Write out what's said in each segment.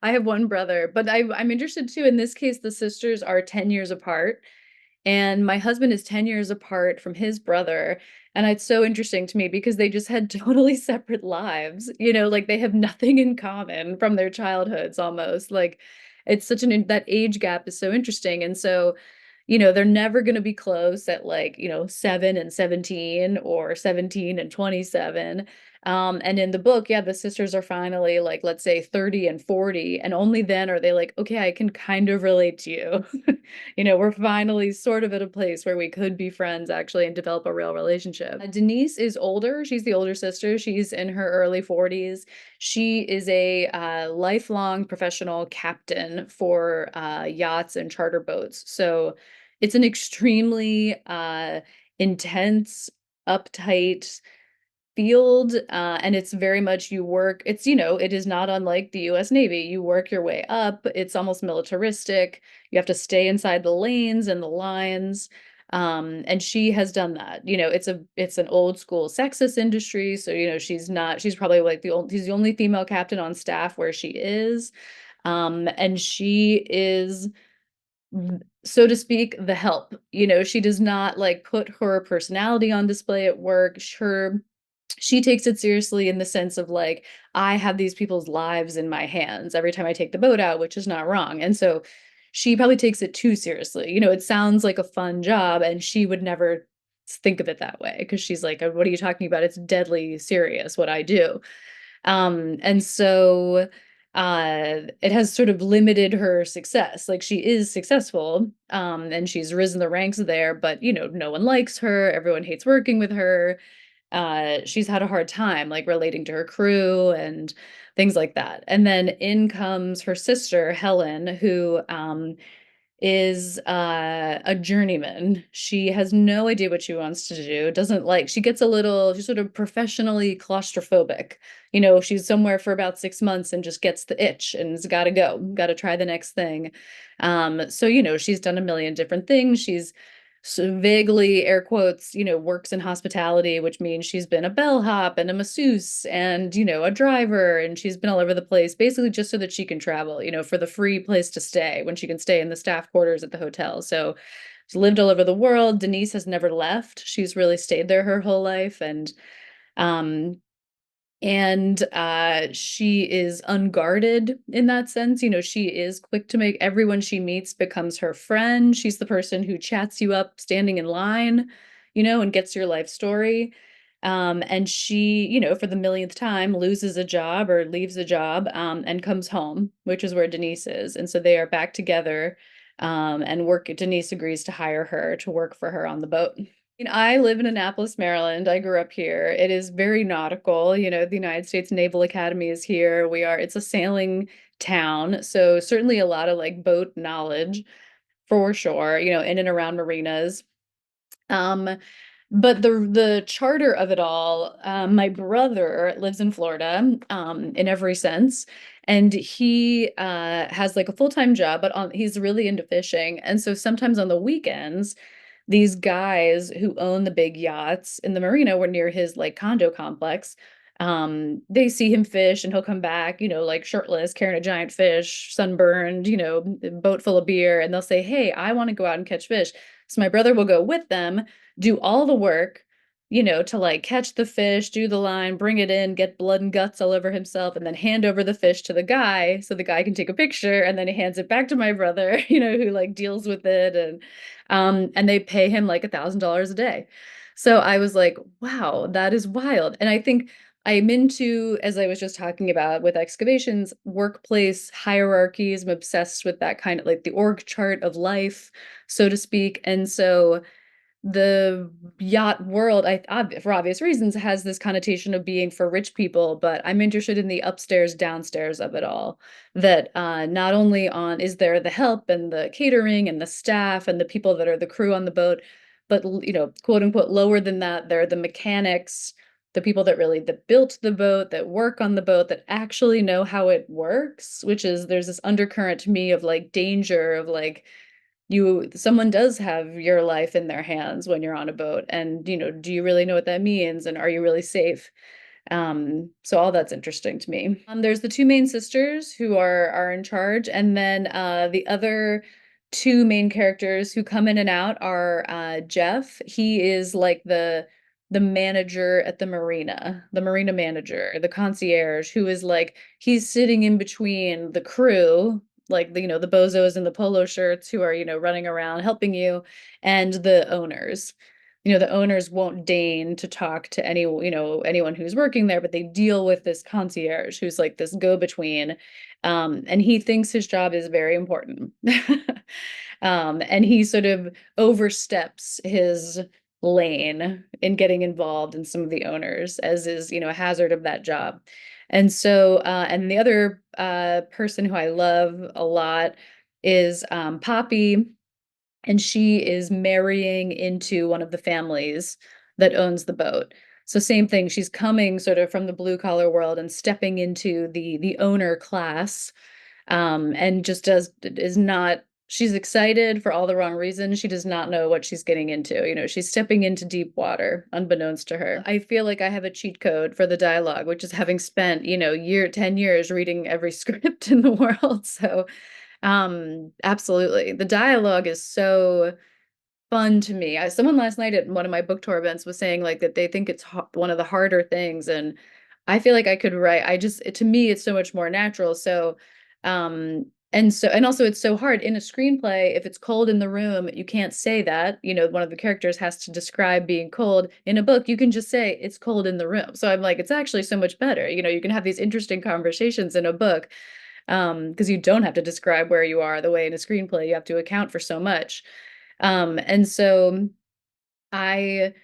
I have one brother, but I'm interested too. In this case, the sisters are 10 years apart, and my husband is 10 years apart from his brother. And it's so interesting to me because they just had totally separate lives. Like they have nothing in common from their childhoods almost. Like it's such that age gap is so interesting. And so, they're never going to be close at like, 7 and 17 or 17 and 27. And in the book, yeah, the sisters are finally like, let's say 30 and 40. And only then are they like, okay, I can kind of relate to you. We're finally sort of at a place where we could be friends actually and develop a real relationship. Denise is older. She's the older sister. She's in her early 40s. She is a lifelong professional captain for yachts and charter boats. So it's an extremely intense, uptight field, and it's very much you work it is not unlike the US Navy. You work your way up. It's almost militaristic. You have to stay inside the lanes and the lines. And she has done that. It's an old school sexist industry, so she's probably like she's the only female captain on staff where she is. And she is, so to speak, the help. She does not like put her personality on display at work. She takes it seriously in the sense of like, I have these people's lives in my hands every time I take the boat out, which is not wrong. And so she probably takes it too seriously. It sounds like a fun job, and she would never think of it that way because she's like, what are you talking about? It's deadly serious what I do. And so it has sort of limited her success. Like she is successful, and she's risen the ranks there, but no one likes her. Everyone hates working with her. She's had a hard time like relating to her crew and things like that. And then in comes her sister, Helen, who is a journeyman. She has no idea what she wants to do, doesn't like, she's sort of professionally claustrophobic. She's somewhere for about 6 months and just gets the itch and has got to go, got to try the next thing. So, she's done a million different things. She's so vaguely, air quotes, works in hospitality, which means she's been a bellhop and a masseuse and, a driver, and she's been all over the place, basically just so that she can travel, for the free place to stay when she can stay in the staff quarters at the hotel. So she's lived all over the world. Denise has never left. She's really stayed there her whole life. Um, she is unguarded in that sense. She is quick to make everyone she meets becomes her friend. She's the person who chats you up standing in line, and gets your life story. And she, for the millionth time, loses a job or leaves a job, and comes home, which is where Denise is. And so they are back together, and Denise agrees to hire her to work for her on the boat. I live in Annapolis, Maryland. I grew up here. It is very nautical. The United States Naval Academy is here. It's a sailing town. So certainly a lot of like boat knowledge for sure, in and around marinas. Um, but the charter of it all, my brother lives in Florida, in every sense. And he has like a full-time job, but he's really into fishing. And so sometimes on the weekends, these guys who own the big yachts in the marina were near his like condo complex. They see him fish and he'll come back, like shirtless, carrying a giant fish, sunburned, boat full of beer, and they'll say, "Hey, I want to go out and catch fish." So my brother will go with them, do all the work, to like catch the fish, do the line, bring it in, get blood and guts all over himself, and then hand over the fish to the guy so the guy can take a picture, and then he hands it back to my brother, who like deals with it, and they pay him like $1,000 a day. So I was like, wow, that is wild. And I think I'm into, as I was just talking about with excavations, workplace hierarchies. I'm obsessed with that kind of like the org chart of life, so to speak. And so the yacht world, for obvious reasons, has this connotation of being for rich people, but I'm interested in the upstairs, downstairs of it all. That not only on is there the help and the catering and the staff and the people that are the crew on the boat, but quote unquote, lower than that, there are the mechanics, the people that built the boat, that work on the boat, that actually know how it works. Which is there's this undercurrent to me of like danger of like someone does have your life in their hands when you're on a boat, and do you really know what that means, and are you really safe? So all that's interesting to me. There's the two main sisters who are in charge, and then the other two main characters who come in and out are Jeff. He is like the manager at the marina manager, the concierge, who is like he's sitting in between the crew, like the bozos in the polo shirts who are running around helping you, and the owners. The owners won't deign to talk to anyone who's working there, but they deal with this concierge who's like this go-between. And he thinks his job is very important. And he sort of oversteps his lane in getting involved in some of the owners, as is, a hazard of that job. And so, and the other person who I love a lot is Poppy, and she is marrying into one of the families that owns the boat. So same thing, she's coming sort of from the blue collar world and stepping into the owner class, and just does is not she's excited for all the wrong reasons. She does not know what she's getting into. She's stepping into deep water unbeknownst to her. I feel like I have a cheat code for the dialogue, which is having spent, 10 years reading every script in the world. So absolutely. The dialogue is so fun to me. Someone last night at one of my book tour events was saying like that they think it's one of the harder things, and I feel like I could write. To me, it's so much more natural. So, and also it's so hard in a screenplay. If it's cold in the room, you can't say that. One of the characters has to describe being cold. In a book, you can just say it's cold in the room. So I'm like, it's actually so much better. You can have these interesting conversations in a book, because you don't have to describe where you are the way in a screenplay you have to account for so much. And so I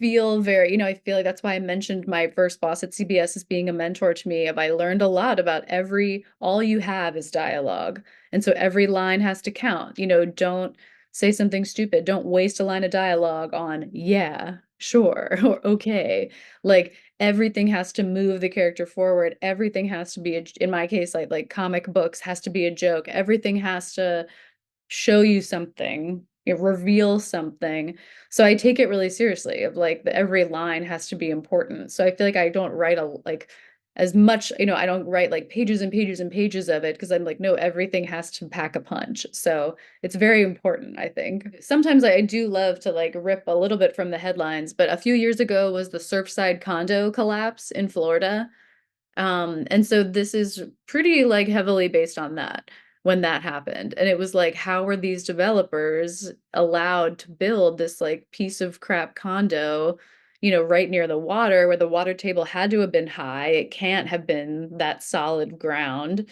I feel like that's why I mentioned my first boss at CBS as being a mentor to me. Of I learned a lot about all you have is dialogue. And so every line has to count. Don't say something stupid. Don't waste a line of dialogue on, yeah, sure, or okay. Like everything has to move the character forward. Everything has to be, in my case, like comic books has to be a joke. Everything has to show you something, it reveals something. So I take it really seriously of like every line has to be important. So I feel like I don't write as much, I don't write like pages and pages and pages of it, because I'm like, no, everything has to pack a punch. So it's very important, I think. Sometimes I do love to like rip a little bit from the headlines, but a few years ago was the Surfside condo collapse in Florida. And so this is pretty like heavily based on that when that happened. And it was like, how were these developers allowed to build this like piece of crap condo, right near the water where the water table had to have been high. It can't have been that solid ground.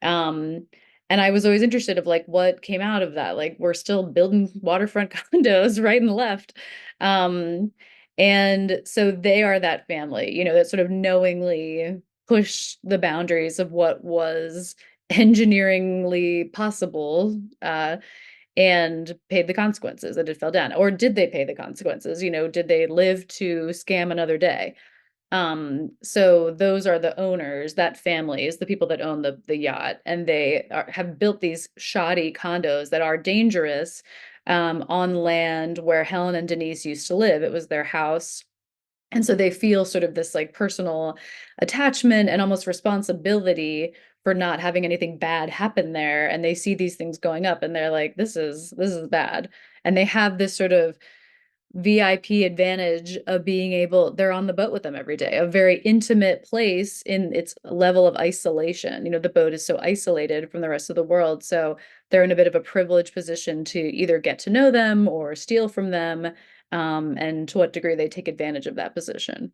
Um, and I was always interested of like what came out of that. Like we're still building waterfront condos right and left. Um, and so they are that family, that sort of knowingly push the boundaries of what was engineeringly possible, and paid the consequences that it fell down. Or did they pay the consequences? Did they live to scam another day? So those are the owners, that family is the people that own the yacht, and have built these shoddy condos that are dangerous, on land where Helen and Denise used to live. It was their house, and so they feel sort of this like personal attachment and almost responsibility for not having anything bad happen there. And they see these things going up and they're like, this is bad. And they have this sort of VIP advantage of being able, they're on the boat with them every day, a very intimate place in its level of isolation. The boat is so isolated from the rest of the world. So they're in a bit of a privileged position to either get to know them or steal from them, and to what degree they take advantage of that position.